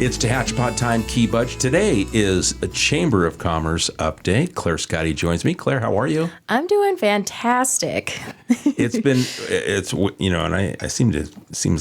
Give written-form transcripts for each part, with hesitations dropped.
It's Tehatchpot time, Key Budge. Today is a Chamber of Commerce update. Claire Scotty joins me. Claire, how are you? I'm doing fantastic. Seems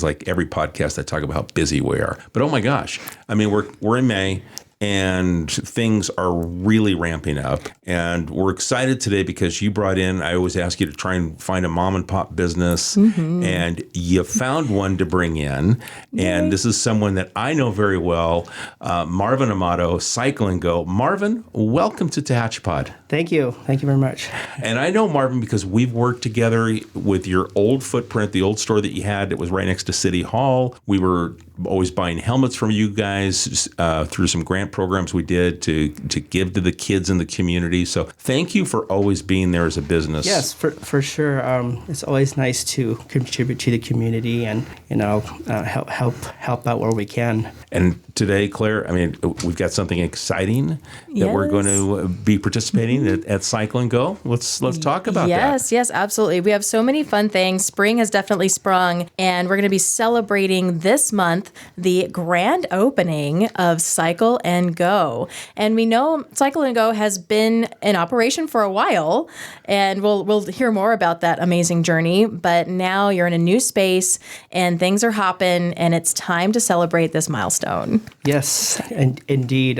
like every podcast I talk about how busy we are. But oh my gosh, I mean, we're in May. And things are really ramping up. And we're excited today because you brought in, I always ask you to try and find a mom and pop business. Mm-hmm. And you found one to bring in. And this is someone that I know very well, Marvin Amato, Cycle & Go. Marvin, welcome to Tehatchpot. Thank you. Thank you very much. And I know Marvin because we've worked together with your old footprint, the old store that you had that was right next to City Hall. We were always buying helmets from you guys through some grant programs we did to give to the kids in the community. So thank you for always being there as a business. Yes, for sure. It's always nice to contribute to the community and help out where we can. And today, Claire, I mean, we've got something exciting that we're going to be participating at Cycle & Go. Let's talk about that. Yes, absolutely. We have so many fun things. Spring has definitely sprung, and we're going to be celebrating this month the grand opening of Cycle & Go. And we know Cycle & Go has been in operation for a while, and we'll hear more about that amazing journey. But now you're in a new space, and things are hopping, and it's time to celebrate this milestone. Yes, indeed.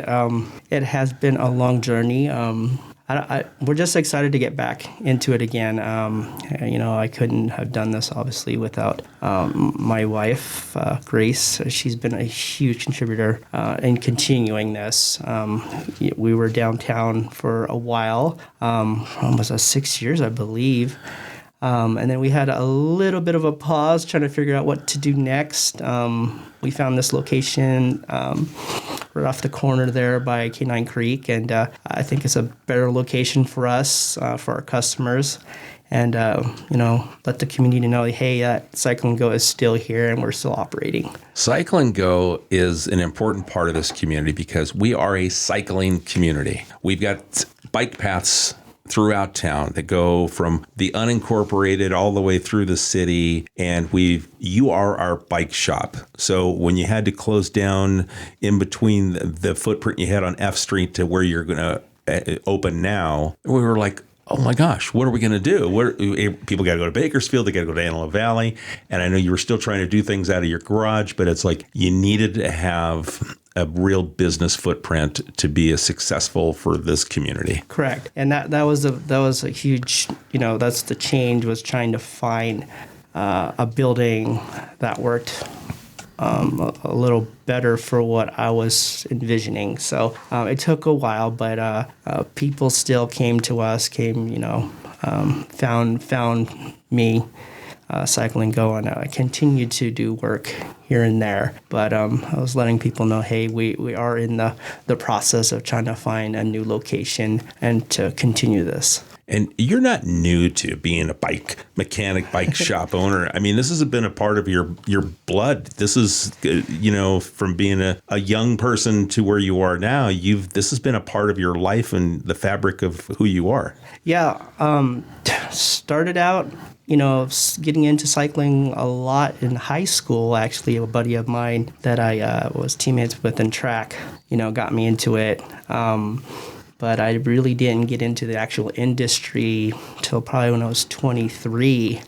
It has been a long journey. We're just excited to get back into it again. I couldn't have done this, obviously, without my wife, Grace. She's been a huge contributor in continuing this. We were downtown for a while, almost 6 years, I believe. And then we had a little bit of a pause trying to figure out what to do next. We found this location right off the corner there by Canine Creek, and I think it's a better location for us, for our customers, and let the community know, hey, that Cycle & Go is still here and we're still operating. Cycle & Go is an important part of this community because we are a cycling community. We've got bike paths throughout town that go from the unincorporated all the way through the city, and you are our bike shop. So when you had to close down in between the footprint you had on F Street to where you're going to open now, we were like, oh my gosh, what are we going to do? People got to go to Bakersfield, they got to go to Antelope Valley, and I know you were still trying to do things out of your garage, but it's like you needed to have a real business footprint to be as successful for this community. Correct, and that was a huge, that's the change, was trying to find a building that worked a little better for what I was envisioning. So it took a while, but people still came to us, found me, Cycle & Go, and I continued to do work here and there. But I was letting people know, hey, we are in the process of trying to find a new location and to continue this. And you're not new to being a bike mechanic, bike shop owner. I mean, this has been a part of your blood. This is, from being a young person to where you are now, this has been a part of your life and the fabric of who you are. Yeah. Started out, getting into cycling a lot in high school. Actually, a buddy of mine that I was teammates with in track, got me into it. But I really didn't get into the actual industry till probably when I was 23.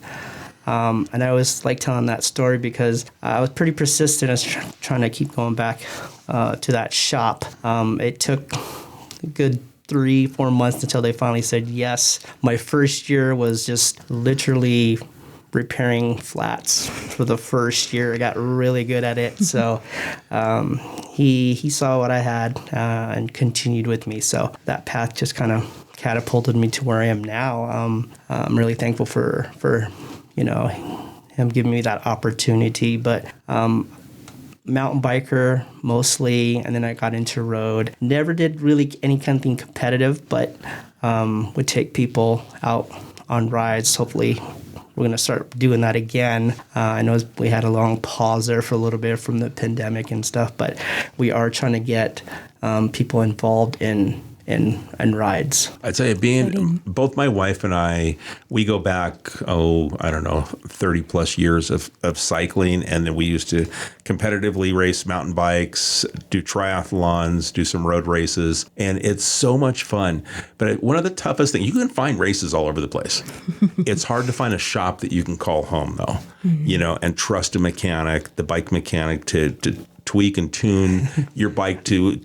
And I was telling that story because I was pretty persistent as trying to keep going back to that shop. It took a good 3-4 months until they finally said yes. My first year was just literally repairing flats for the first year. I got really good at it. So he saw what I had and continued with me. So that path just kind of catapulted me to where I am now. I'm really thankful for him giving me that opportunity. But mountain biker mostly, and then I got into road. Never did really anything competitive, but would take people out on rides. Hopefully we're going to start doing that again. I know we had a long pause there for a little bit from the pandemic and stuff, but we are trying to get people involved in and rides. I'd say both my wife and I, we go back, I don't know, 30 plus years of cycling. And then we used to competitively race mountain bikes, do triathlons, do some road races. And it's so much fun. But one of the toughest things, you can find races all over the place. It's hard to find a shop that you can call home, though, and trust a mechanic, the bike mechanic to tweak and tune your bike to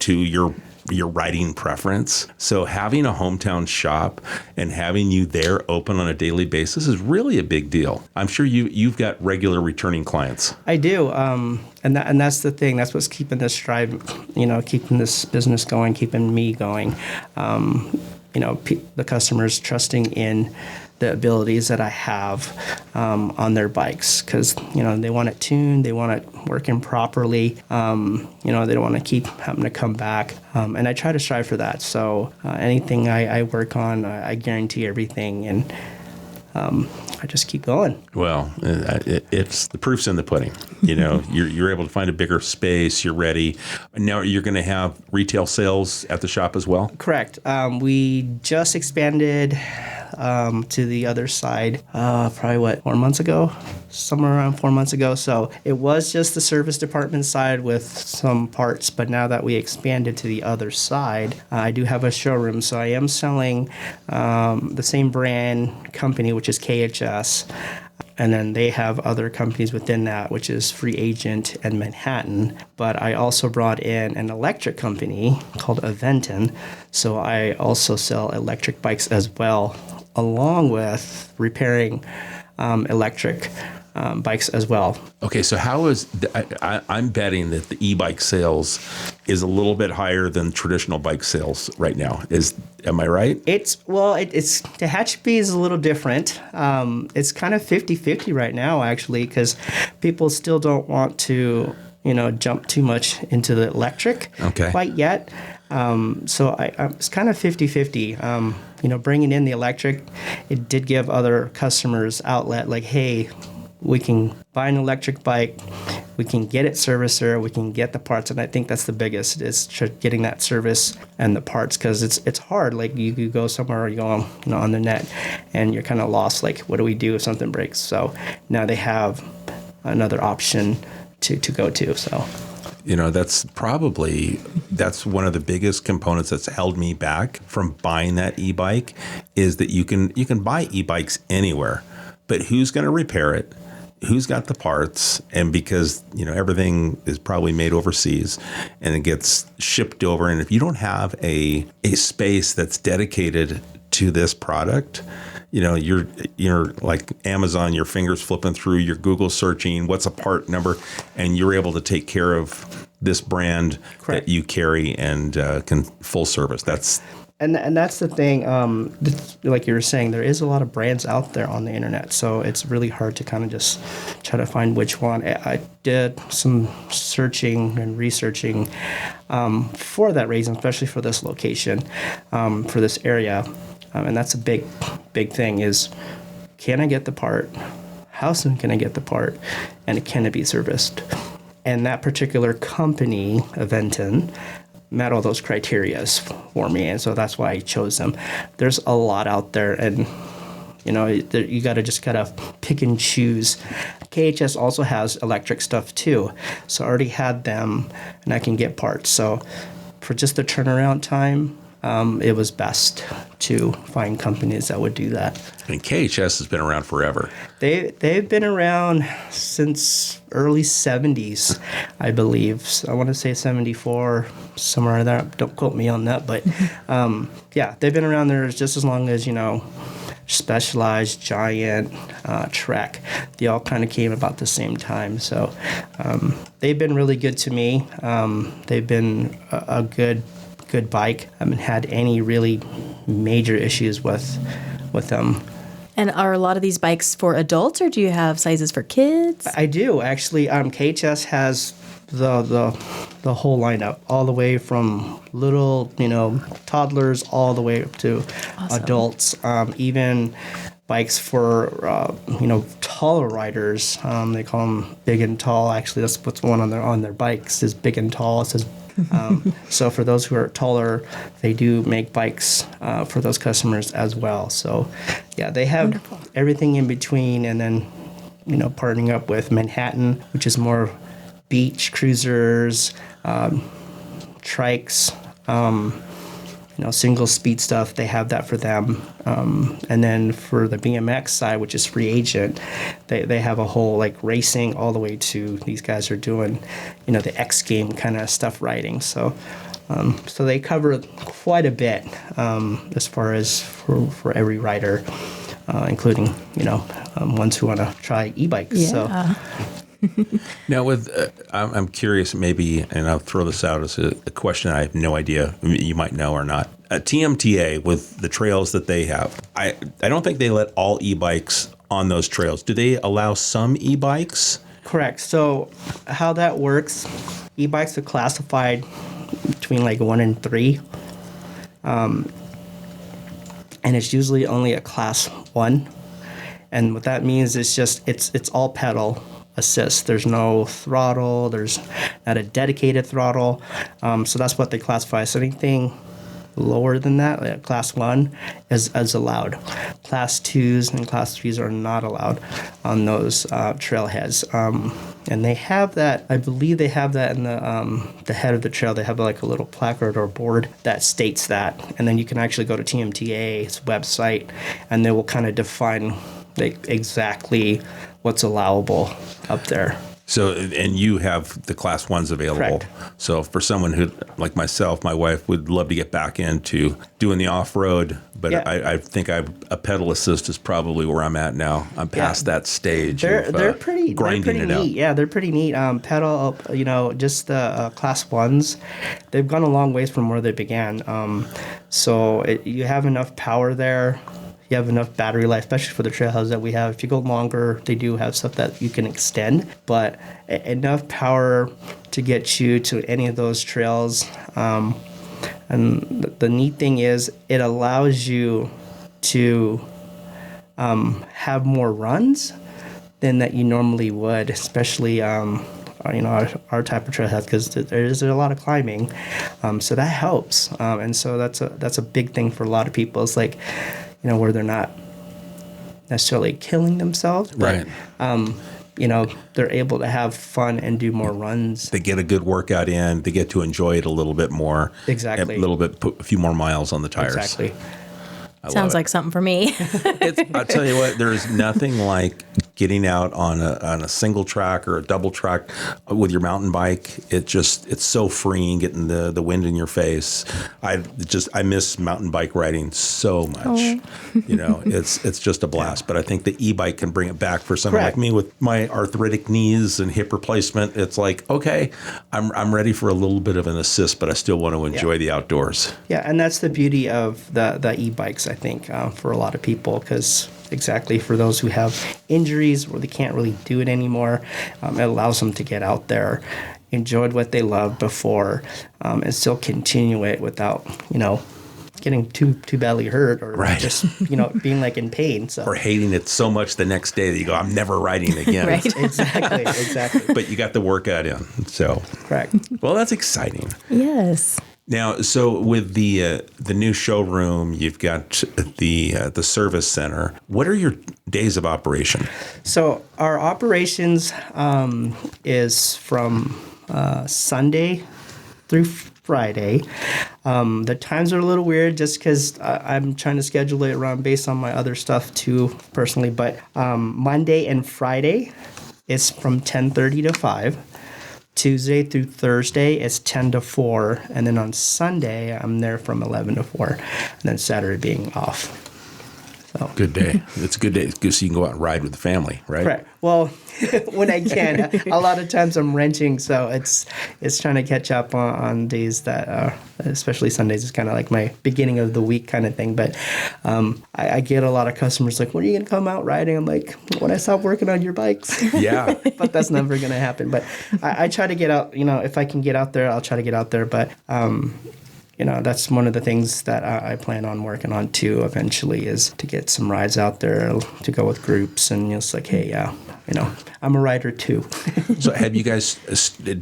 your riding preference. So having a hometown shop and having you there open on a daily basis is really a big deal. I'm sure you've got regular returning clients. I do, and that's the thing. That's what's keeping this keeping this business going, keeping me going. The customers trusting in the abilities that I have on their bikes, because they want it tuned, they want it working properly. They don't want to keep having to come back, and I try to strive for that. So anything I work on, I guarantee everything, and I just keep going. Well, it's the proof's in the pudding. You're able to find a bigger space. You're ready. Now you're going to have retail sales at the shop as well? Correct. We just expanded to the other side, probably 4 months ago, somewhere around 4 months ago. So it was just the service department side with some parts, but now that we expanded to the other side, I do have a showroom. So I am selling the same brand company, which is KHS. And then they have other companies within that, which is Free Agent and Manhattan. But I also brought in an electric company called Aventon. So I also sell electric bikes as well, along with repairing electric bikes as well. Okay, so how is I'm betting that the e-bike sales is a little bit higher than traditional bike sales right now. Am I right? It's Tehachapi is a little different. It's kind of 50-50 right now, actually, because people still don't want to jump too much into the electric quite yet. So it's kind of 50-50. Bringing in the electric, it did give other customers outlet, like, hey, we can buy an electric bike, we can get it serviced there, we can get the parts, and I think that's the biggest, is getting that service and the parts, because it's hard. Like, you go somewhere, or you go on the net, and you're kind of lost. Like, what do we do if something breaks? So now they have another option to go to. So. That's one of the biggest components that's held me back from buying that e-bike, is that you can buy e-bikes anywhere, but who's going to repair it? Who's got the parts? And because, everything is probably made overseas and it gets shipped over. And if you don't have a space that's dedicated to this product, you're like Amazon, your fingers flipping through, your Google searching, what's a part number, and you're able to take care of this brand that you carry and can full service. And that's the thing, like you were saying, there is a lot of brands out there on the internet, so it's really hard to kind of just try to find which one. I did some searching and researching for that reason, especially for this location, for this area, and that's a big thing, is, can I get the part? How soon can I get the part? And can it be serviced? And that particular company, Aventon, met all those criterias for me, and so that's why I chose them. There's a lot out there, and you gotta pick and choose. KHS also has electric stuff too, so I already had them, and I can get parts. So for just the turnaround time, it was best to find companies that would do that. And KHS has been around forever. They've been around since early 70s, I believe. So I want to say 74, somewhere there. Don't quote me on that, but yeah, they've been around there just as long as, Specialized, Giant, Trek. They all kind of came about the same time. So they've been really good to me. They've been a good bike. I haven't had any really major issues with them. And are a lot of these bikes for adults, or do you have sizes for kids? I do, actually. KHS has the whole lineup, all the way from little, toddlers, all the way up to adults. Even bikes for taller riders. They call them big and tall. Actually, that's what's one on their bikes, is big and tall. It says So for those who are taller, they do make bikes for those customers as well. So yeah, they have everything in between, and then partnering up with Manhattan, which is more beach cruisers, trikes, single speed stuff. They have that for them. And then for the BMX side, which is free agent, they have a whole like racing all the way to these guys are doing, the X game kind of stuff riding. So they cover quite a bit as far as for every rider, including ones who want to try e-bikes. Yeah. So. Now, I'm curious, maybe, and I'll throw this out as a question I have no idea you might know or not. TMTA, with the trails that they have, I don't think they let all e-bikes on those trails. Do they allow some e-bikes? Correct. So how that works, e-bikes are classified between like 1 and 3. And it's usually only a class 1. And what that means is just it's all pedal assist. There's no throttle. There's not a dedicated throttle. So that's what they classify. So anything lower than that, like class 1, is allowed. Class 2s and class 3s are not allowed on those trailheads. And they have that, I believe they have that in the head of the trail. They have like a little placard or board that states that. And then you can actually go to TMTA's website, and they will kind of define exactly what's allowable up there. So, and you have the class 1s available. Correct. So for someone who, like myself, my wife would love to get back into doing the off-road, but Yeah. I think a pedal assist is probably where I'm at now. I'm past that stage. They're pretty grinding it neat. out. Yeah, they're pretty neat. Pedal, just the class 1s, they've gone a long ways from where they began. You have enough power there. You have enough battery life, especially for the trailheads that we have. If you go longer, they do have stuff that you can extend, but enough power to get you to any of those trails. And the neat thing is it allows you to have more runs than that you normally would, especially our type of trailhead, because there's a lot of climbing. So that helps. And so that's a big thing for a lot of people. It's like, where they're not necessarily killing themselves, but, Right. They're able to have fun and do more runs. They get a good workout in. They get to enjoy it a little bit more. Exactly. Put a few more miles on the tires. Exactly. Sounds like something for me. I'll tell you what, there's nothing like getting out on a single track or a double track with your mountain bike. It's so freeing, getting the wind in your face. I miss mountain bike riding so much. Oh. It's just a blast. But I think the e-bike can bring it back for someone Correct. like me with my arthritic knees and hip replacement. It's like, okay, I'm ready for a little bit of an assist, but I still want to enjoy the outdoors. Yeah, and that's the beauty of the e-bikes, I think, for a lot of people, because exactly for those who have injuries where they can't really do it anymore, it allows them to get out there, enjoy what they loved before, and still continue it without, getting too badly hurt or Right. just, being like in pain. So Or hating it so much the next day that you go, I'm never riding again. Right. exactly. But you got the workout in. So, Correct. well, that's exciting. Yes. Now, so with the new showroom, you've got the service center. What are your days of operation? So our operations is from Sunday through Friday. The times are a little weird just because I'm trying to schedule it around based on my other stuff too, personally. But Monday and Friday is from 10:30 to 5. Tuesday through Thursday is 10 to 4. And then on Sunday, I'm there from 11 to 4. And then Saturday being off. So. Good day. It's a good day. It's good so you can go out and ride with the family, right? Right. Well, when I can. A lot of times I'm renting, so it's trying to catch up on days that, especially Sundays, is kind of like my beginning of the week kind of thing. But I get a lot of customers like, when are you going to come out riding? I'm like, when I stop working on your bikes. Yeah. But that's never going to happen. But I try to get out, if I can get out there, I'll try to get out there. But that's one of the things that I plan on working on too eventually, is to get some rides out there to go with groups, and it's like, hey, I'm a rider too. So have you guys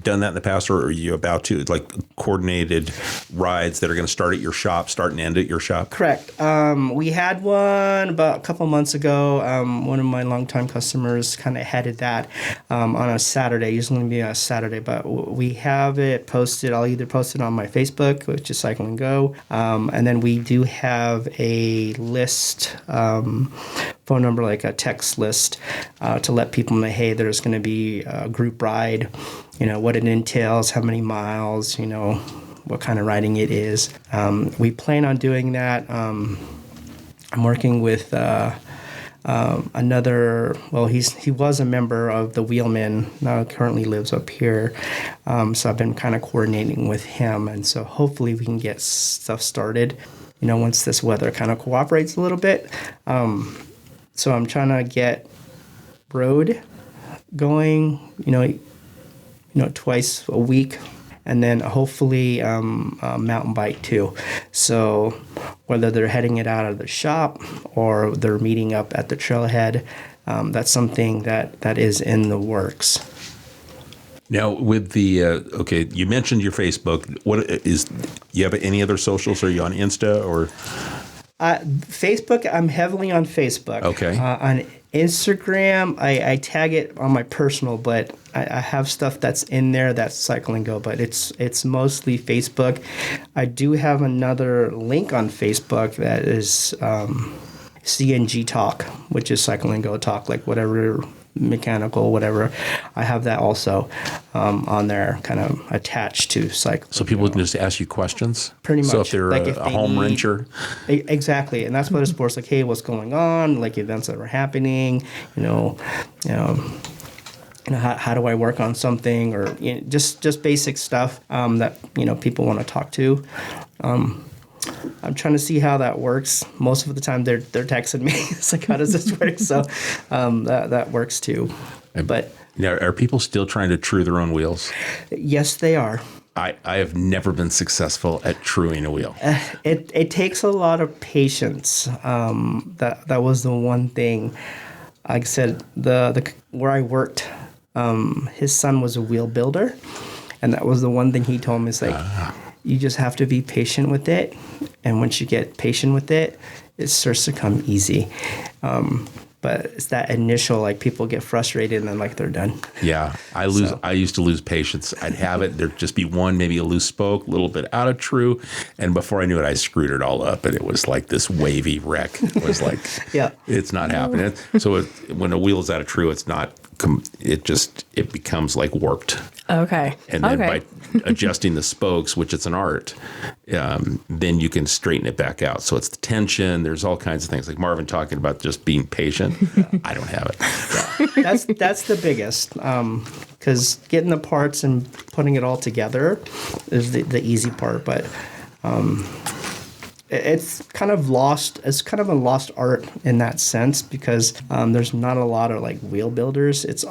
done that in the past, or are you about to, like, coordinated rides that are going to start and end at your shop? Correct. We had one about a couple months ago. One of my longtime customers kind of headed that on a Saturday. Usually going to be a Saturday, but we have it posted. I'll either post it on my Facebook, which is Cycle and Go, and then we do have a list, phone number, like a text list, to let people know, hey, there's going to be a group ride, what it entails, how many miles, what kind of riding it is. We plan on doing that. I'm working with another, well, he was a member of the Wheelmen, now currently lives up here. So I've been kind of coordinating with him, and so hopefully we can get stuff started, once this weather kind of cooperates a little bit. So I'm trying to get road going, twice a week, and then hopefully a mountain bike too. So whether they're heading it out of the shop or they're meeting up at the trailhead, that's something that is in the works. Now, with the okay, you mentioned your Facebook. You have any other socials? Are you on Insta or? Facebook, I'm heavily on Facebook. Okay. On Instagram, I tag it on my personal, but I have stuff that's in there that's Cycle and Go, but it's mostly Facebook. I do have another link on Facebook that is CNG Talk, which is Cycle and Go Talk, like whatever mechanical, whatever. I have that also on there, kind of attached to Cycle. So people can just ask you questions? Pretty much. So if they're like a home wrencher? Exactly. And that's what it's for. It's like, hey, what's going on? Like events that are happening, how do I work on something, or just basic stuff that people want to talk to. I'm trying to see how that works. Most of the time, they're texting me. It's like, how does this work? So that works too. But now, are people still trying to true their own wheels? Yes, they are. I have never been successful at truing a wheel. It takes a lot of patience. That was the one thing. Like I said, the where I worked, his son was a wheel builder, and that was the one thing he told me. Is like, you just have to be patient with it, and once you get patient with it, it starts to come easy. But it's that initial, like, people get frustrated and then, like, they're done. Yeah, I used to lose patience. I'd have it. There'd just be one, maybe a loose spoke, a little bit out of true, and before I knew it, I screwed it all up, and it was like this wavy wreck. It was like, yeah, it's not happening. So when a wheel is out of true, it's not. It becomes like warped. Okay. And then by adjusting the spokes, which it's an art, then you can straighten it back out. So it's the tension. There's all kinds of things, like Marvin talking about just being patient. I don't have it. Yeah. That's the biggest, because getting the parts and putting it all together is the easy part. But it's kind of lost. It's kind of a lost art in that sense, because there's not a lot of like wheel builders. It's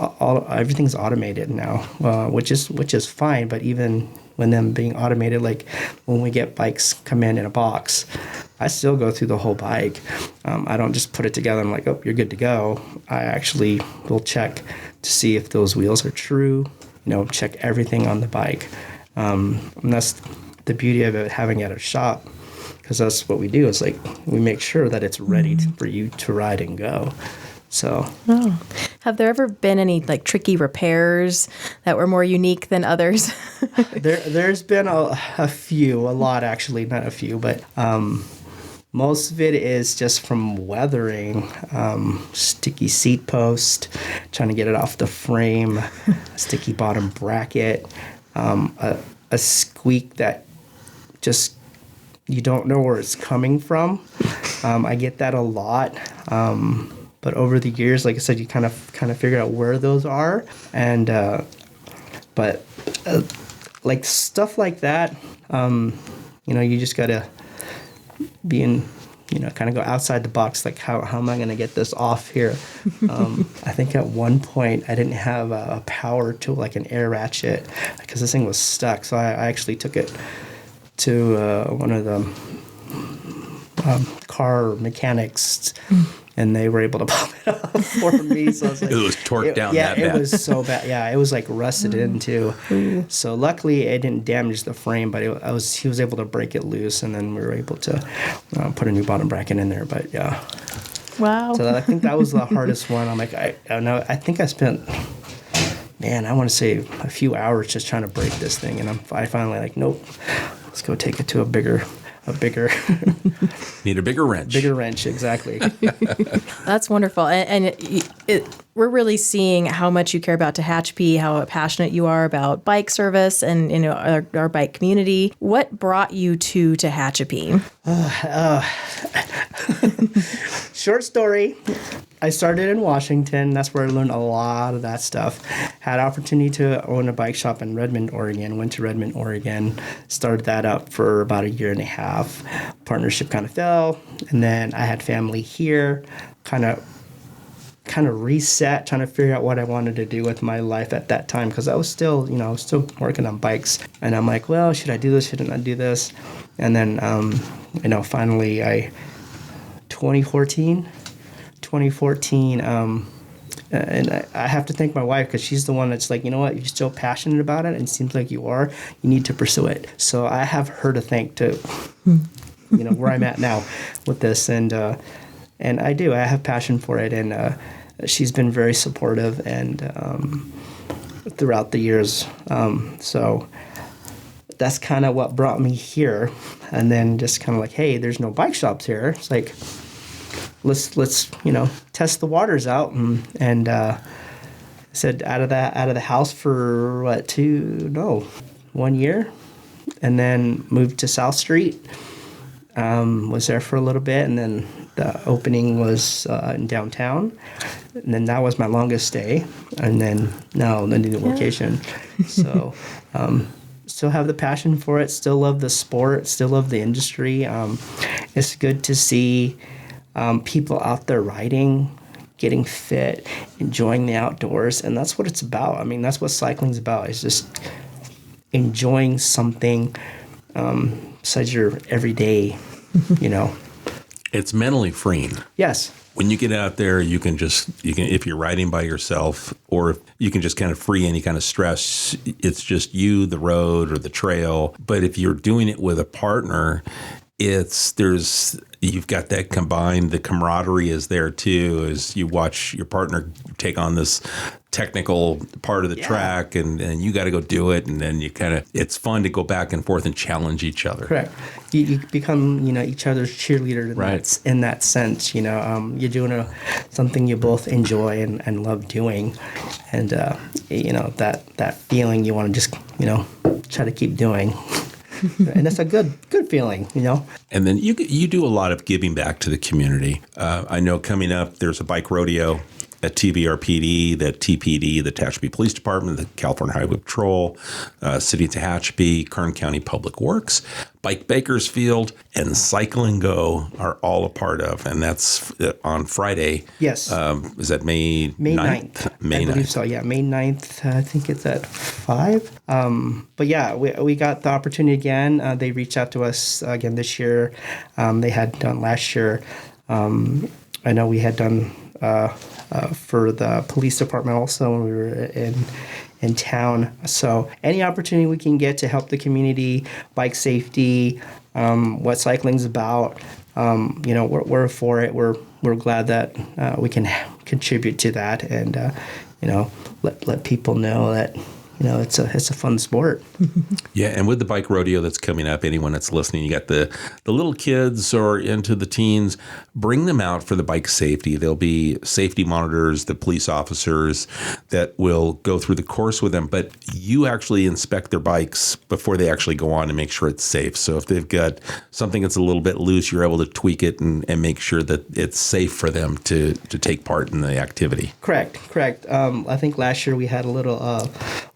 everything's automated now, which is fine. But even when them being automated, like when we get bikes come in a box, I still go through the whole bike. I don't just put it together. I'm like, oh, you're good to go. I actually will check to see if those wheels are true. Check everything on the bike, and that's the beauty of it having it at a shop. Because that's what we do. It's like we make sure that it's ready for you to ride and go. So, have there ever been any like tricky repairs that were more unique than others? There's been a few, a lot actually, not a few, but most of it is just from weathering, sticky seat post, trying to get it off the frame, a sticky bottom bracket, a squeak that just you don't know where it's coming from. I get that a lot. But over the years, like I said, you kind of figure out where those are. And but like stuff like that, you just gotta be in, kind of go outside the box. Like how am I gonna get this off here? I think at one point I didn't have a power tool, like an air ratchet, because this thing was stuck. So I actually took it to one of the car mechanics, and they were able to pop it off for me. So I was like, It was torqued down yeah, that bad. it was so bad. Yeah, it was like rusted in too. So luckily it didn't damage the frame, but he was able to break it loose, and then we were able to put a new bottom bracket in there. But yeah. Wow. So I think that was the hardest one. I'm like, I don't know. I think I spent, man, I want to say a few hours just trying to break this thing, and I finally like, nope, let's go take it to a bigger. Need a bigger wrench. Bigger wrench, exactly. That's wonderful. And we're really seeing how much you care about Tehachapi, how passionate you are about bike service and our bike community. What brought you to Tehachapi? Short story. I started in Washington. That's where I learned a lot of that stuff. Had opportunity to own a bike shop in Redmond, Oregon. Went to Redmond, Oregon. Started that up for about a year and a half. Partnership kind of fell. And then I had family here. Kind of reset, trying to figure out what I wanted to do with my life at that time, because I was still working on bikes. And I'm like, well, should I do this? Should I not do this? And then, finally 2014, and I have to thank my wife, because she's the one that's like, you know what, you're still passionate about it, and it seems like you are. You need to pursue it. So I have her to thank to, where I'm at now with this, and I do. I have passion for it, and she's been very supportive and throughout the years. So that's kind of what brought me here, and then just kind of like, hey, there's no bike shops here. It's like, let's test the waters out, and said out of the house for 1 year, and then moved to South Street. Was there for a little bit, and then the opening was in downtown, and then that was my longest stay, and then now the new location. So still have the passion for it, still love the sport, still love the industry. It's good to see people out there riding, getting fit, enjoying the outdoors, and that's what it's about. I mean, that's what cycling's about, is just enjoying something besides your everyday, It's mentally freeing. Yes. When you get out there, you can if you're riding by yourself, or you can just kind of free any kind of stress. It's just you, the road, or the trail. But if you're doing it with a partner, you've got that combined. The camaraderie is there too, as you watch your partner take on this technical part of the track, and you got to go do it, and then it's fun to go back and forth and challenge each other. Correct. You become each other's cheerleader in that sense. You're doing something you both enjoy and love doing, and that feeling you want to just try to keep doing. And that's a good feeling, And then you do a lot of giving back to the community. I know coming up, there's a bike rodeo at TVRPD, the TPD, the Tehachapi Police Department, the California Highway Patrol, City of Tehachapi, Kern County Public Works, Bike Bakersfield, and Cycle and Go are all a part of. And that's on Friday. Yes. Is that May 9th? I believe so, yeah. May 9th, I think it's at 5. But yeah, we got the opportunity again. They reached out to us again this year. They had done last year. I know we had done for the police department also when we were in town. So any opportunity we can get to help the community, bike safety, what cycling's about, we're for it. We're glad that we can contribute to that, and let people know that it's a fun sport. Yeah, and with the bike rodeo that's coming up, anyone that's listening, you got the little kids or into the teens, bring them out for the bike safety. There'll be safety monitors, the police officers that will go through the course with them, but you actually inspect their bikes before they actually go on to make sure it's safe. So if they've got something that's a little bit loose, you're able to tweak it and make sure that it's safe for them to take part in the activity. Correct. I think last year we had a little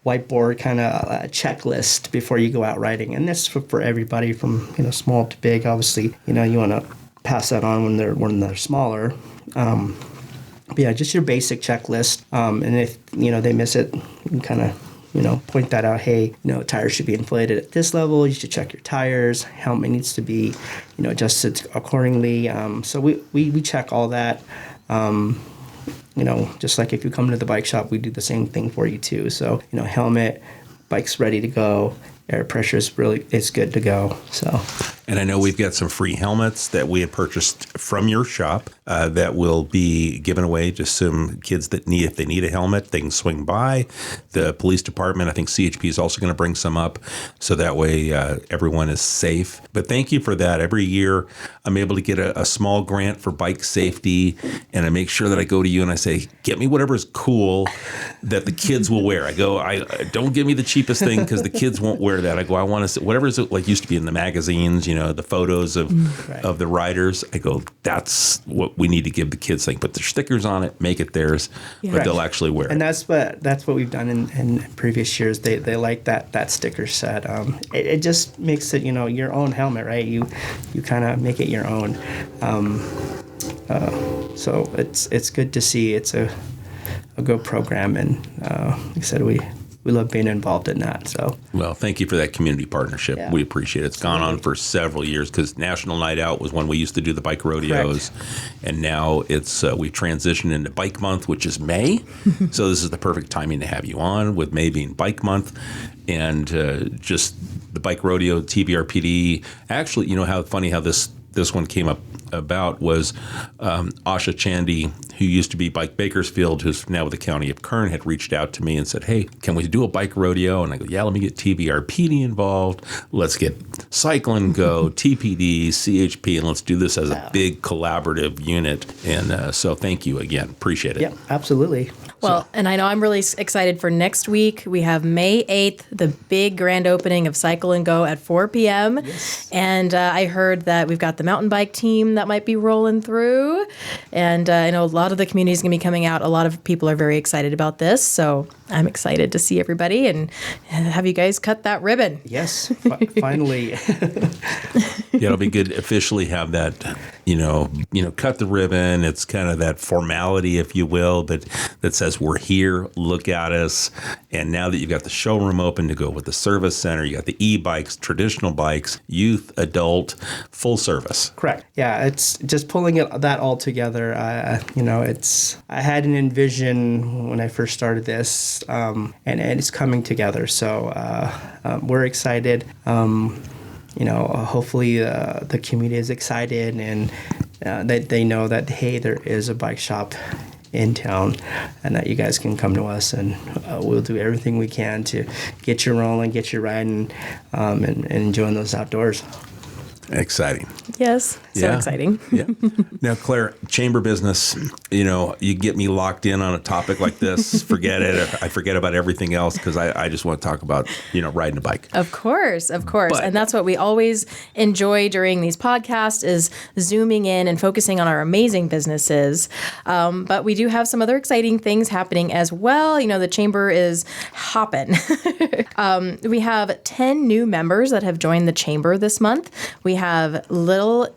whiteboard kind of checklist before you go out riding, and this for everybody from small to big. Obviously, you want to pass that on when they're smaller. But yeah, just your basic checklist. And if they miss it, you can kind of point that out. Hey, tires should be inflated at this level. You should check your tires. Helmet needs to be adjusted accordingly. So we check all that. Just like if you come to the bike shop, we do the same thing for you too. So, helmet, bike's ready to go. Air pressure is good to go. So, and I know we've got some free helmets that we had purchased from your shop that will be given away to some kids that if they need a helmet, they can swing by. The police department, I think CHP is also going to bring some up, so that way everyone is safe. But thank you for that. Every year I'm able to get a small grant for bike safety, and I make sure that I go to you and I say, get me whatever is cool that the kids will wear. I go, don't give me the cheapest thing because the kids won't wear that. I go, I want to see whatever's like used to be in the magazines, the photos of the riders. I go, that's what we need to give the kids. Like, put their stickers on it, make it theirs, but they'll actually wear it. And that's what we've done in previous years. They like that sticker set. It just makes it your own helmet, right? You kind of make it your own. So it's good to see. It's a good program, and like I said, we love being involved in that. So, well, thank you for that community partnership. Yeah. We appreciate it. It's gone on for several years because National Night Out was when we used to do the bike rodeos. Correct. And now it's we transitioned into Bike Month, which is May. So this is the perfect timing to have you on, with May being Bike Month. And just the bike rodeo, TBRPD. Actually, how funny how this one came about was Asha Chandy, who used to be Bike Bakersfield, who's now with the County of Kern, had reached out to me and said, hey, can we do a bike rodeo? And I go, yeah, let me get TBRPD involved. Let's get Cycle and Go, TPD, CHP, and let's do this as a big collaborative unit. And so thank you again. Appreciate it. Yeah, absolutely. Well, and I know I'm really excited for next week. We have May 8th, the big grand opening of Cycle and Go at 4 p.m. Yes. And I heard that we've got the mountain bike team that might be rolling through. And I know a lot of the community is going to be coming out. A lot of people are very excited about this. So I'm excited to see everybody and have you guys cut that ribbon. Yes, finally. Yeah, it'll be good to officially have that, cut the ribbon. It's kind of that formality, if you will, but that says we're here, look at us. And now that you've got the showroom open to go with the service center, you got the e-bikes, traditional bikes, youth, adult, full service. Correct. Yeah, it's just pulling that all together. I had an envision when I first started this, and it's coming together. So we're excited. Hopefully the community is excited, and that they know that, hey, there is a bike shop in town, and that you guys can come to us, and we'll do everything we can to get you rolling, get you riding, and enjoying those outdoors. Exciting. Yes, so exciting. Yeah. Now, Claire, chamber business, you get me locked in on a topic like this, forget it. I forget about everything else because I just want to talk about, riding a bike. Of course. And that's what we always enjoy during these podcasts is zooming in and focusing on our amazing businesses. But we do have some other exciting things happening as well. The chamber is hopping. We have 10 new members that have joined the chamber this month. We have Little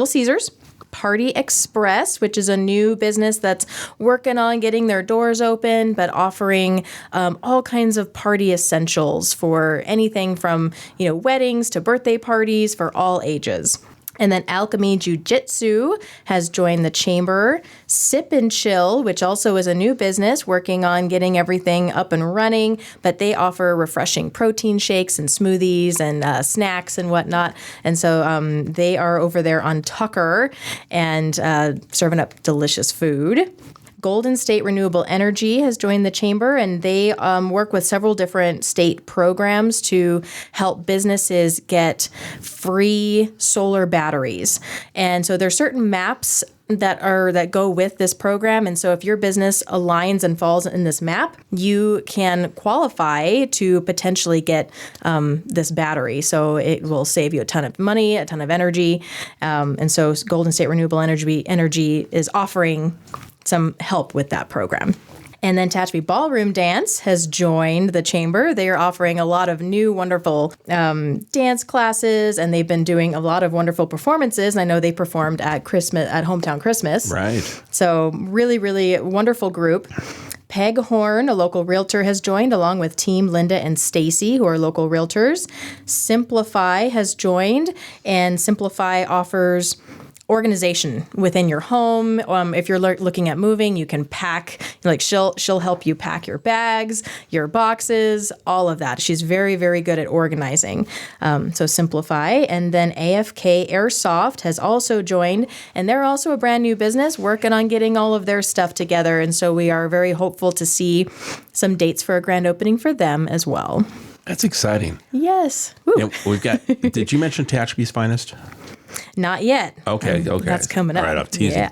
Caesars, Party Express, which is a new business that's working on getting their doors open, but offering all kinds of party essentials for anything from, weddings to birthday parties for all ages. And then Alchemy Jiu-Jitsu has joined the chamber. Sip and Chill, which also is a new business working on getting everything up and running, but they offer refreshing protein shakes and smoothies and snacks and whatnot. And so they are over there on Tucker and serving up delicious food. Golden State Renewable Energy has joined the chamber, and they work with several different state programs to help businesses get free solar batteries. And so there's certain maps that go with this program. And so if your business aligns and falls in this map, you can qualify to potentially get this battery. So it will save you a ton of money, a ton of energy. And so Golden State Renewable Energy is offering some help with that program. And then Tehachapi Ballroom Dance has joined the chamber. They are offering a lot of new, wonderful dance classes, and they've been doing a lot of wonderful performances. And I know they performed at Hometown Christmas. Right. So really, really wonderful group. Peg Horn, a local realtor, has joined along with Team Linda and Stacy, who are local realtors. Simplify has joined, and Simplify offers organization within your home. If you're looking at moving, you can pack, like she'll help you pack your bags, your boxes, all of that. She's very, very good at organizing. So Simplify. And then AFK Airsoft has also joined, and they're also a brand new business working on getting all of their stuff together. And so we are very hopeful to see some dates for a grand opening for them as well. That's exciting. Yes. Woo. And we've got, did you mention Tehachapi's Finest? Not yet. Okay. That's coming up. All right, I'm teasing.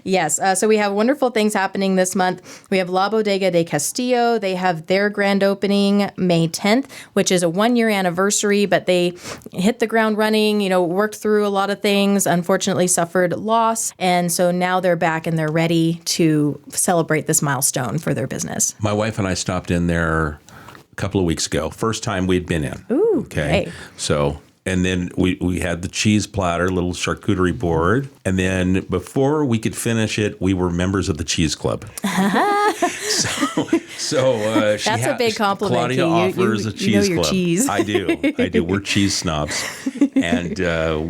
Yes. So we have wonderful things happening this month. We have La Bodega de Castillo. They have their grand opening May 10th, which is a 1-year anniversary, but they hit the ground running, worked through a lot of things, unfortunately suffered loss. And so now they're back and they're ready to celebrate this milestone for their business. My wife and I stopped in there a couple of weeks ago. First time we'd been in. Ooh, okay. Hey. So... And then we had the cheese platter, little charcuterie board. And then before we could finish it, we were members of the cheese club. So that's a big compliment. Claudia offers a cheese your club. cheese. I do. We're cheese snobs. And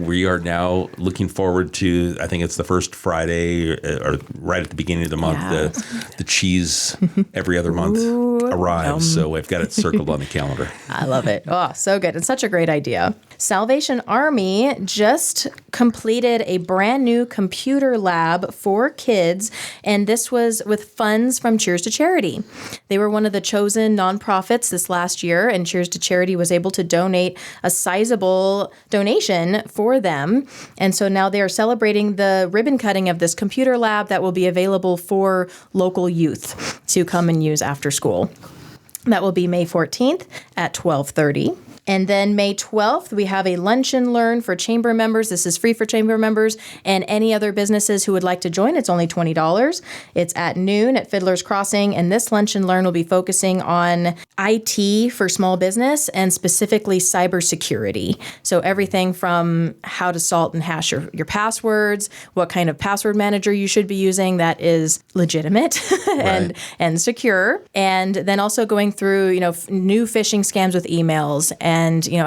we are now looking forward to, I think it's the first Friday or right at the beginning of the month, the cheese every other month arrives. So we've got it circled on the calendar. I love it. Oh, so good. It's such a great idea. Salvation Army just completed a brand new computer lab for kids, and this was with funds from Cheers to Charity. They were one of the chosen nonprofits this last year, and Cheers to Charity was able to donate a sizable donation for them. And so now they are celebrating the ribbon cutting of this computer lab that will be available for local youth to come and use after school. That will be May 14th at 12:30. And then May 12th, we have a lunch and learn for chamber members. This is free for chamber members and any other businesses who would like to join. It's only $20. It's at noon at Fiddler's Crossing. And this lunch and learn will be focusing on IT for small business and specifically cybersecurity. So everything from how to salt and hash your passwords, what kind of password manager you should be using that is legitimate and secure. And then also going through, new phishing scams with emails and,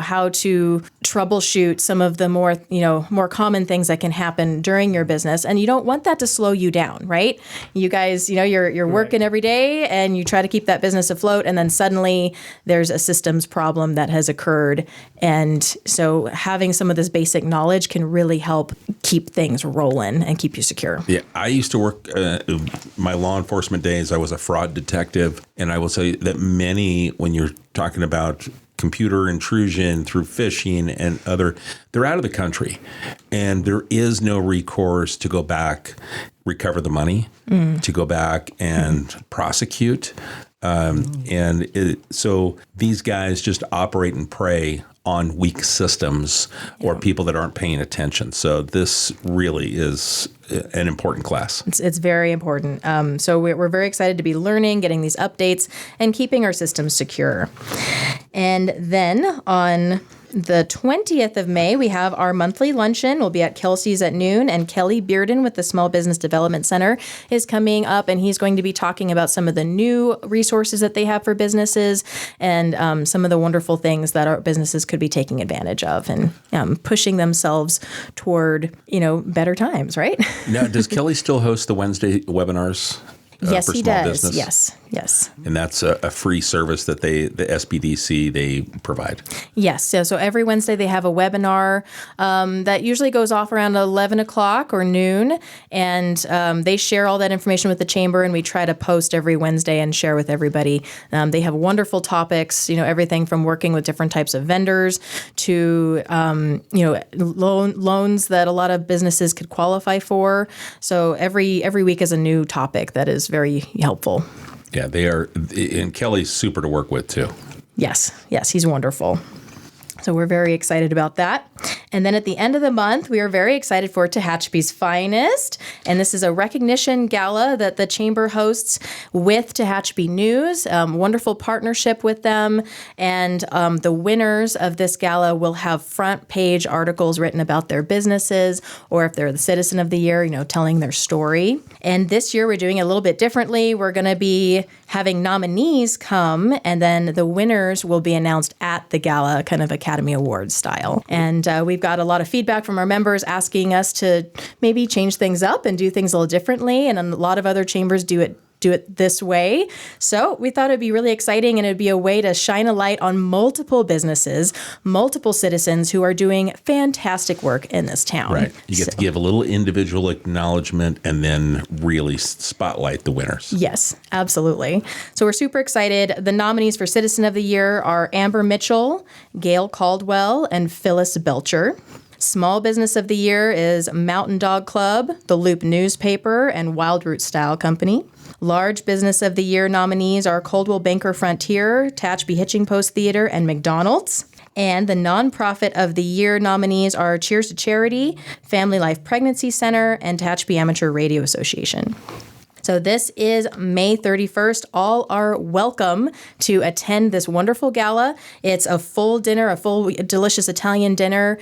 how to troubleshoot some of the more common things that can happen during your business. And you don't want that to slow you down, right? You guys, you're working every day and you try to keep that business afloat, and then suddenly there's a systems problem that has occurred. And so having some of this basic knowledge can really help keep things rolling and keep you secure. Yeah, I used to work my law enforcement days. I was a fraud detective, and I will say that many, when you're talking about computer intrusion through phishing and they're out of the country, and there is no recourse to go back, recover the money, to go back and prosecute. So these guys just operate and prey on weak systems or people that aren't paying attention. So this really is an important class. It's very important. So we're very excited to be learning, getting these updates, and keeping our systems secure. And then on the 20th of May, we have our monthly luncheon. We'll be at Kelsey's at noon, and Kelly Bearden with the Small Business Development Center is coming up, and he's going to be talking about some of the new resources that they have for businesses and some of the wonderful things that our businesses could be taking advantage of and pushing themselves toward, better times, right? Now, does Kelly still host the Wednesday webinars? Yes, for he small does. business? Yes. And that's a free service that the SBDC, they provide. Yes. So every Wednesday they have a webinar that usually goes off around 11 o'clock or noon. And they share all that information with the chamber, and we try to post every Wednesday and share with everybody. They have wonderful topics, everything from working with different types of vendors to, loans that a lot of businesses could qualify for. So every week is a new topic that is very helpful. Yeah, they are. And Kelly's super to work with, too. Yes, he's wonderful. So we're very excited about that. And then at the end of the month, we are very excited for Tehachapi's Finest. And this is a recognition gala that the Chamber hosts with Tehachapi News. Wonderful partnership with them. And the winners of this gala will have front page articles written about their businesses, or if they're the Citizen of the Year, telling their story. And this year we're doing it a little bit differently. We're going to be having nominees come, and then the winners will be announced at the gala, kind of Academy Awards style. And we've got a lot of feedback from our members asking us to maybe change things up and do things a little differently. And a lot of other chambers do it this way. So we thought it'd be really exciting, and it'd be a way to shine a light on multiple businesses, multiple citizens who are doing fantastic work in this town. Right. You get to give a little individual acknowledgement and then really spotlight the winners. Yes, absolutely. So we're super excited. The nominees for Citizen of the Year are Amber Mitchell, Gail Caldwell, and Phyllis Belcher. Small Business of the Year is Mountain Dog Club, the Loop Newspaper, and Wild Root Style Company. Large Business of the Year nominees are Coldwell Banker Frontier, Tehachapi Hitching Post Theater, and McDonald's. And the Nonprofit of the Year nominees are Cheers to Charity, Family Life Pregnancy Center, and Tehachapi Amateur Radio Association. So this is May 31st. All are welcome to attend this wonderful gala. It's a full dinner, a full delicious Italian dinner.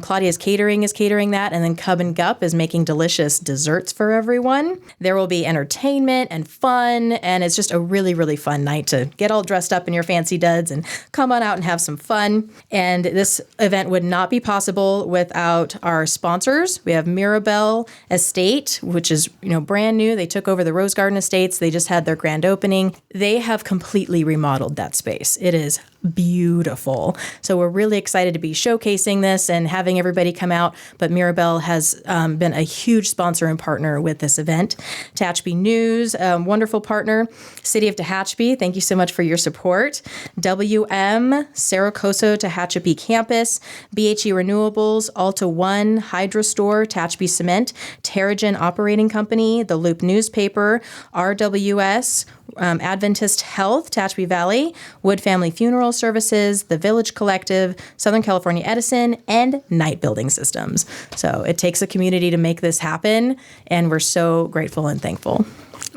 Claudia's Catering is catering that, and then Cub and Gup is making delicious desserts for everyone. There will be entertainment and fun, and it's just a really, really fun night to get all dressed up in your fancy duds and come on out and have some fun. And this event would not be possible without our sponsors. We have Mirabelle Estate, which is brand new. They took over the Rose Garden Estates. They just had their grand opening. They have completely remodeled that space. It is beautiful. So we're really excited to be showcasing this and having everybody come out. But Mirabelle has been a huge sponsor and partner with this event. Tehachapi News, wonderful partner. City of Tehachapi, thank you so much for your support. WM, Saracoso Tehachapi Campus, BHE Renewables, Alta One, Hydro Store, Tehachapi Cement, Terrigen Operating Company, The Loop Newspaper, RWS, Adventist Health, Tehachapi Valley, Wood Family Funeral Services, The Village Collective, Southern California Edison, and Night Building Systems. So it takes a community to make this happen, and we're so grateful and thankful.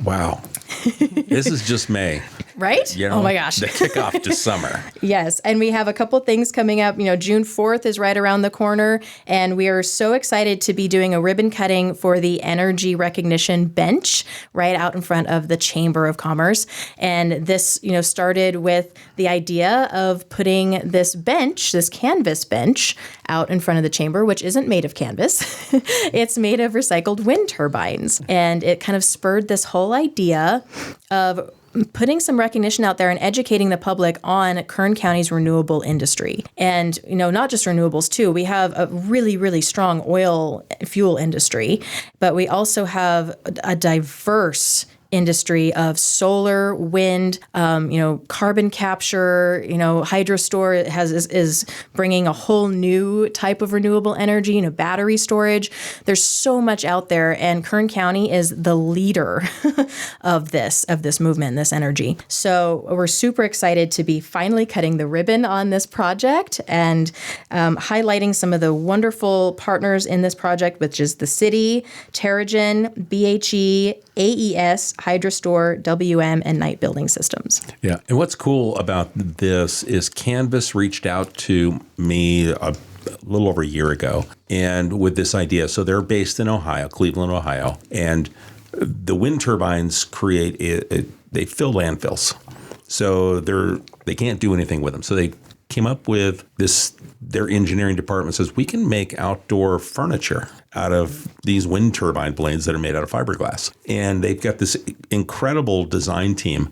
Wow. This is just May. Right? Oh my gosh. The kickoff to summer. Yes. And we have a couple things coming up. June 4th is right around the corner. And we are so excited to be doing a ribbon cutting for the Energy Recognition Bench right out in front of the Chamber of Commerce. And this, started with the idea of putting this bench, this canvas bench, out in front of the chamber, which isn't made of canvas. It's made of recycled wind turbines. And it kind of spurred this whole idea of putting some recognition out there and educating the public on Kern County's renewable industry. And, not just renewables too. We have a really, really strong oil fuel industry, but we also have a diverse industry of solar, wind, carbon capture, HydroStore is bringing a whole new type of renewable energy, battery storage. There's so much out there, and Kern County is the leader of this movement, this energy. So we're super excited to be finally cutting the ribbon on this project and highlighting some of the wonderful partners in this project, which is the city, Terrigen, BHE, AES, HydroStore, WM, and Night Building Systems. Yeah. And what's cool about this is Canvas reached out to me a little over a year ago, and with this idea. So they're based in Ohio, Cleveland, Ohio, and the wind turbines they fill landfills. So they can't do anything with them. So they came up with this. Their engineering department says we can make outdoor furniture out of these wind turbine blades that are made out of fiberglass. And they've got this incredible design team.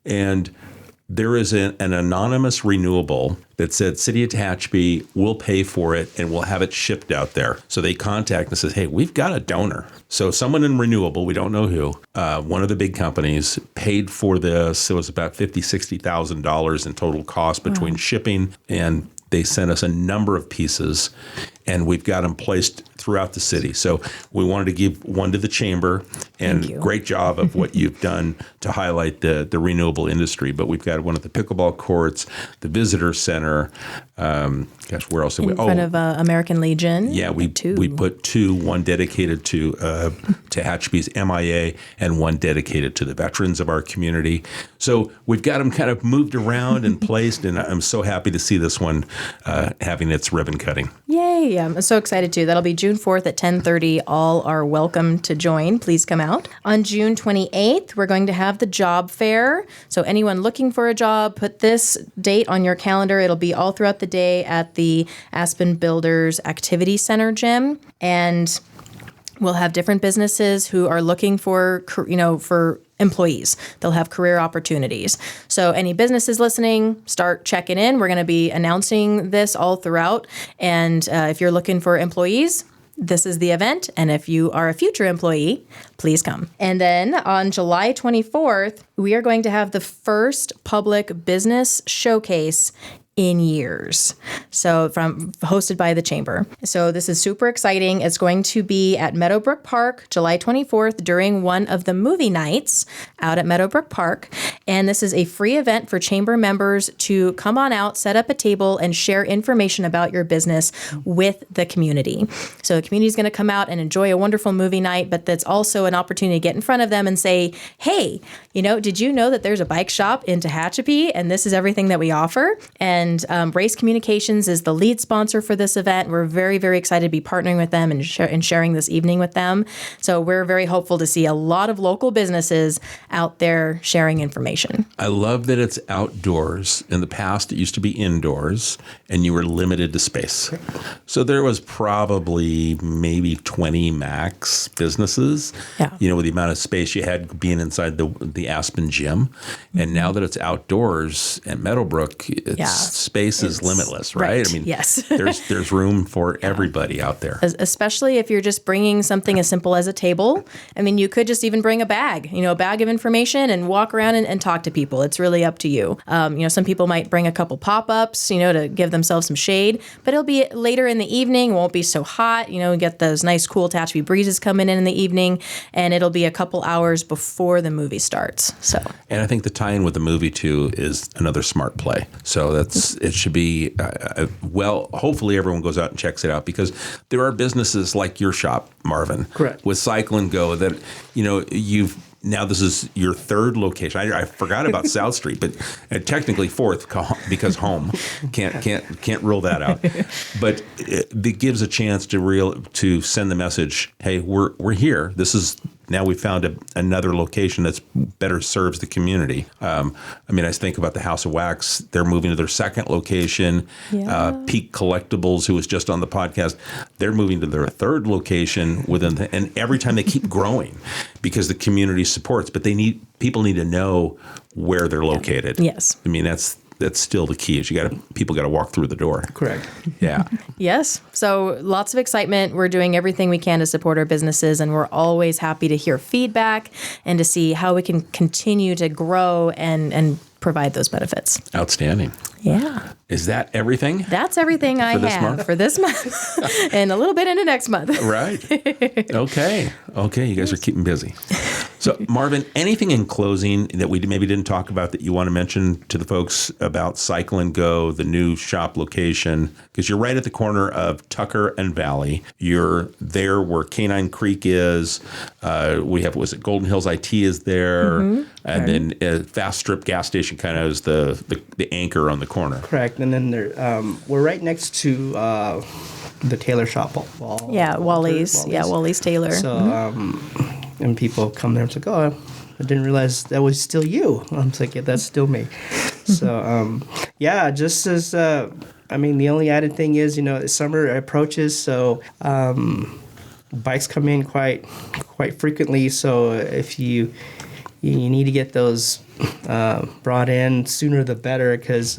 And there is an anonymous renewable that said City of Tehachapi will pay for it and we'll have it shipped out there. So they contact and says, hey, we've got a donor. So someone in renewable, we don't know who, one of the big companies paid for this. It was about $50,000, $60,000 in total cost between shipping, and they sent us a number of pieces, and we've got them placed throughout the city. So we wanted to give one to the chamber, and great job of what you've done to highlight the renewable industry. But we've got one at the pickleball courts, the visitor center. Where else? In front of American Legion. Yeah, we put two, one dedicated to Tehachapi's MIA and one dedicated to the veterans of our community. So we've got them kind of moved around and placed, and I'm so happy to see this one having its ribbon cutting. Yay! yeah, I'm so excited too. That'll be June 4th at 10:30. All are welcome to join. Please come out. On June 28th, we're going to have the job fair. So anyone looking for a job, put this date on your calendar. It'll be all throughout the day at the Aspen Builders Activity Center gym. And we'll have different businesses who are looking for, for employees. They'll have career opportunities. So any businesses listening, start checking in. We're going to be announcing this all throughout. And if you're looking for employees, this is the event. And if you are a future employee, please come. And then on July 24th, we are going to have the first public business showcase in years. So hosted by the Chamber. So this is super exciting. It's going to be at Meadowbrook Park, July 24th during one of the movie nights out at Meadowbrook Park. And this is a free event for Chamber members to come on out, set up a table, and share information about your business with the community. So the community is going to come out and enjoy a wonderful movie night, but that's also an opportunity to get in front of them and say, hey, did you know that there's a bike shop in Tehachapi and this is everything that we offer? And Race Communications is the lead sponsor for this event. We're very, very excited to be partnering with them and sharing this evening with them. So we're very hopeful to see a lot of local businesses out there sharing information. I love that it's outdoors. In the past, it used to be indoors, and you were limited to space. So there was probably maybe 20 max businesses, with the amount of space you had being inside the Aspen gym. And now that it's outdoors at Meadowbrook, space is limitless, right? I mean, yes. there's room for everybody out there. Especially if you're just bringing something as simple as a table. I mean, you could just even bring a bag, a bag of information and walk around and talk to people. It's really up to you. Some people might bring a couple pop-ups, to give themselves some shade, but it'll be later in the evening, won't be so hot, get those nice cool Tehachapi breezes coming in the evening, and it'll be a couple hours before the movie starts. So, and I think the tie-in with the movie too is another smart play. So it should be, hopefully everyone goes out and checks it out, because there are businesses like your shop, Marvin, correct, with Cycle and Go that, now this is your third location. I forgot about South Street, but technically fourth because home can't rule that out. But it gives a chance to send the message, hey, we're here. This is now we found another location that's better serves the community. I think about the House of Wax. They're moving to their second location. Peak Collectibles, who was just on the podcast, they're moving to their third location and every time they keep growing because the community supports. But people need to know where they're located. Yes, I mean that's still the key. Is people got to walk through the door. Correct. Yeah. Yes. So lots of excitement. We're doing everything we can to support our businesses, and we're always happy to hear feedback and to see how we can continue to grow and provide those benefits. Outstanding. Yeah. Is that everything? That's everything I have for this month and a little bit into next month. Right. Okay. You guys are keeping busy. So, Marvin, anything in closing that we maybe didn't talk about that you want to mention to the folks about Cycle and Go, the new shop location? Because you're right at the corner of Tucker and Valley. You're there where Canine Creek is. We have, Golden Hills IT is there. Mm-hmm. And then Fast Strip gas station kind of is the anchor on the corner. Correct. And then we're right next to the tailor shop. Wally's. Wally's Tailor. So, and people come there and it's like, oh, I didn't realize that was still you. I'm like, yeah, that's still me. So, just as, the only added thing is, summer approaches, so bikes come in quite frequently. So if you need to get those brought in sooner the better, because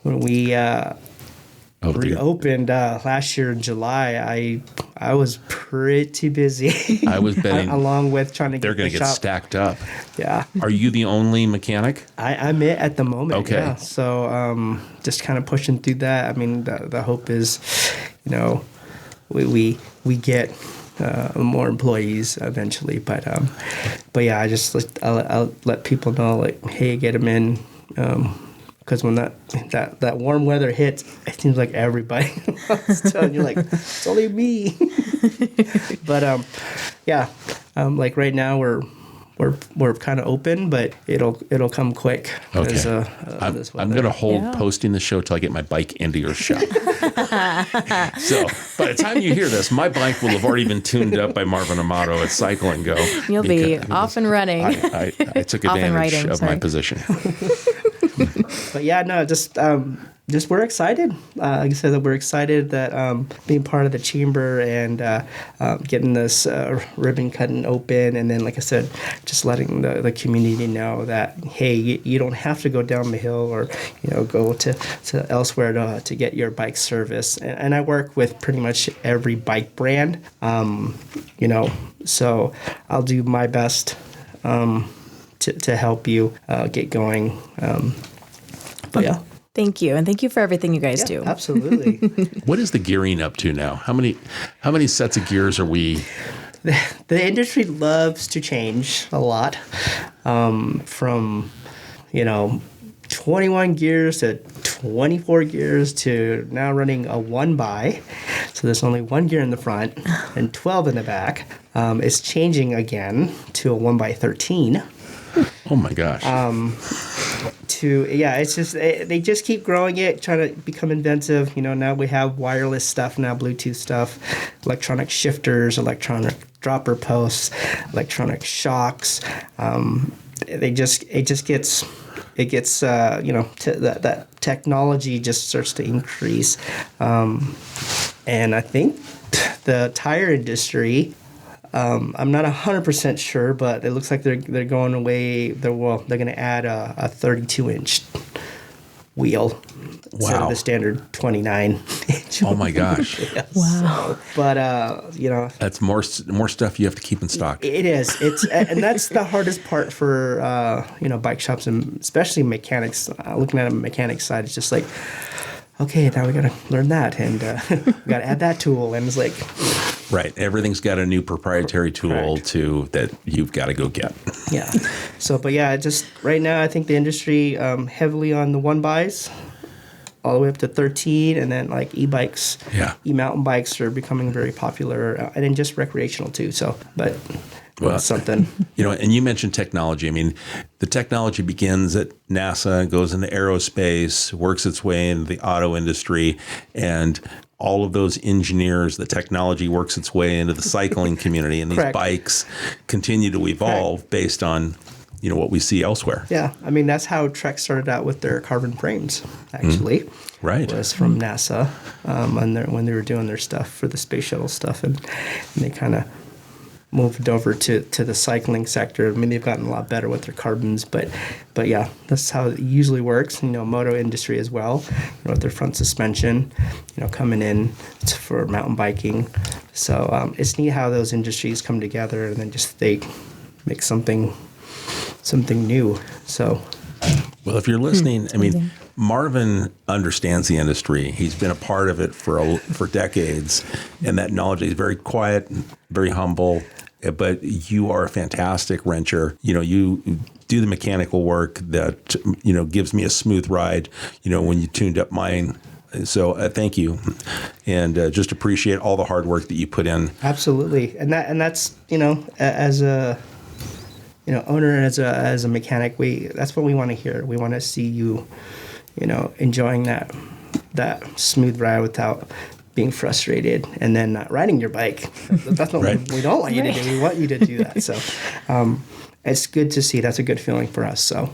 when we reopened last year in July, I was pretty busy. I was betting along with trying to they're going to get stacked up. Yeah. Are you the only mechanic? I'm it at the moment. Okay. Yeah. So just kind of pushing through that. I mean, the hope is, we get more employees eventually, but yeah, I'll let people know, like, hey, get them in. Because when that warm weather hits, it seems like everybody wants to, and you're like, it's only me. But like right now we're we're kind of open, but it'll come quick. Okay. This I'm weather. going to hold Yeah. posting the show till I get my bike into your shop. So by the time you hear this, my bike will have already been tuned up by Marvin Amato at Cycle and Go. You'll be because off and running. I took Off and advantage riding, of my sorry. position. But yeah, no, just we're excited. Like I said, that we're excited that being part of the chamber and getting this ribbon cutting open, and then like I said, just letting the community know that hey, you don't have to go down the hill or go to elsewhere to get your bike service. And I work with pretty much every bike brand, so I'll do my best to help you get going. But yeah. Thank you. And thank you for everything you guys do. Absolutely. What is the gearing up to now? How many sets of gears are we? The industry loves to change a lot, from 21 gears to 24 gears to now running a 1x. So there's only 1 gear in the front and 12 in the back. It's changing again to a 1x13. Oh my gosh. It's just they just keep growing it, trying to become inventive. Now we have wireless stuff, now Bluetooth stuff, electronic shifters, electronic dropper posts, electronic shocks. That technology just starts to increase, and I think the tire industry. I'm not 100% sure, but it looks like they're going away. They're going to add a 32-inch wheel instead of the standard 29-inch. Oh my gosh. Yes. Wow. But That's more stuff you have to keep in stock. it is. And that's the hardest part for bike shops and especially mechanics. Looking at a mechanic side, it's just like, okay, now we got to learn that, and we got to add that tool, and it's like. Right. Everything's got a new proprietary tool that you've got to go get. Yeah. So, but yeah, just right now, I think the industry heavily on the 1xs, all the way up to 13, and then like e-bikes, e-mountain bikes are becoming very popular, and then just recreational too. So, but it's something. And you mentioned technology. I mean, the technology begins at NASA, goes into aerospace, works its way into the auto industry, and all of those engineers, the technology works its way into the cycling community, and these bikes continue to evolve based on, what we see elsewhere. Yeah, I mean that's how Trek started out with their carbon frames. Actually, right, was from NASA when they were doing their stuff for the space shuttle stuff, and they kind of moved over to the cycling sector. I mean, they've gotten a lot better with their carbons, but yeah, that's how it usually works. Moto industry as well, with their front suspension, coming in for mountain biking. So it's neat how those industries come together and then just they make something new. So, well, if you're listening, I mean, Marvin understands the industry. He's been a part of it for decades, and that knowledge is very quiet, very humble. But you are a fantastic wrencher. You do the mechanical work that gives me a smooth ride. When you tuned up mine. So thank you, and just appreciate all the hard work that you put in. Absolutely, and that's as a owner and as a mechanic, that's what we want to hear. We want to see you, enjoying that smooth ride without being frustrated and then not riding your bike. That's not what we don't want you to do. We want you to do that. So it's good to see. That's a good feeling for us. So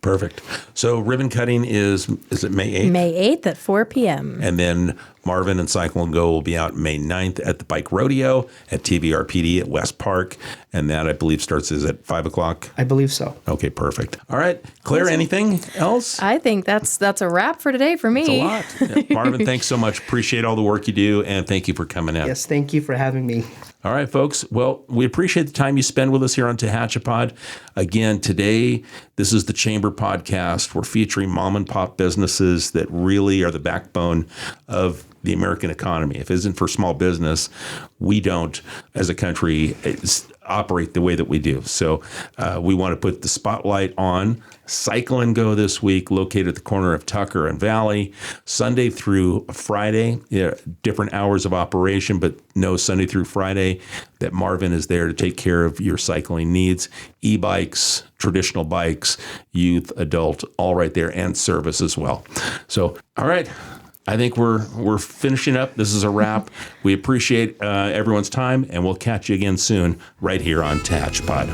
perfect. So ribbon cutting is it May 8th? May 8th at 4 p.m. And then Marvin and Cycle and Go will be out May 9th at the Bike Rodeo at TVRPD at West Park. And that, I believe, starts at 5 o'clock. I believe so. Okay, perfect. All right. Claire, anything else? I think that's a wrap for today for me. It's a lot. Yeah. Marvin, thanks so much. Appreciate all the work you do, and thank you for coming in. Yes, thank you for having me. All right, folks. Well, we appreciate the time you spend with us here on Tehachapod. Again, today, this is the Chamber Podcast. We're featuring mom and pop businesses that really are the backbone of the American economy. If it isn't for small business, we don't, as a country, operate the way that we do. So we want to put the spotlight on Cycle and Go this week, located at the corner of Tucker and Valley, Sunday through Friday, different hours of operation, but no Sunday through Friday, that Marvin is there to take care of your cycling needs. E-bikes, traditional bikes, youth, adult, all right there, and service as well. So, all right. I think we're finishing up. This is a wrap. We appreciate everyone's time, and we'll catch you again soon right here on Touch Pod.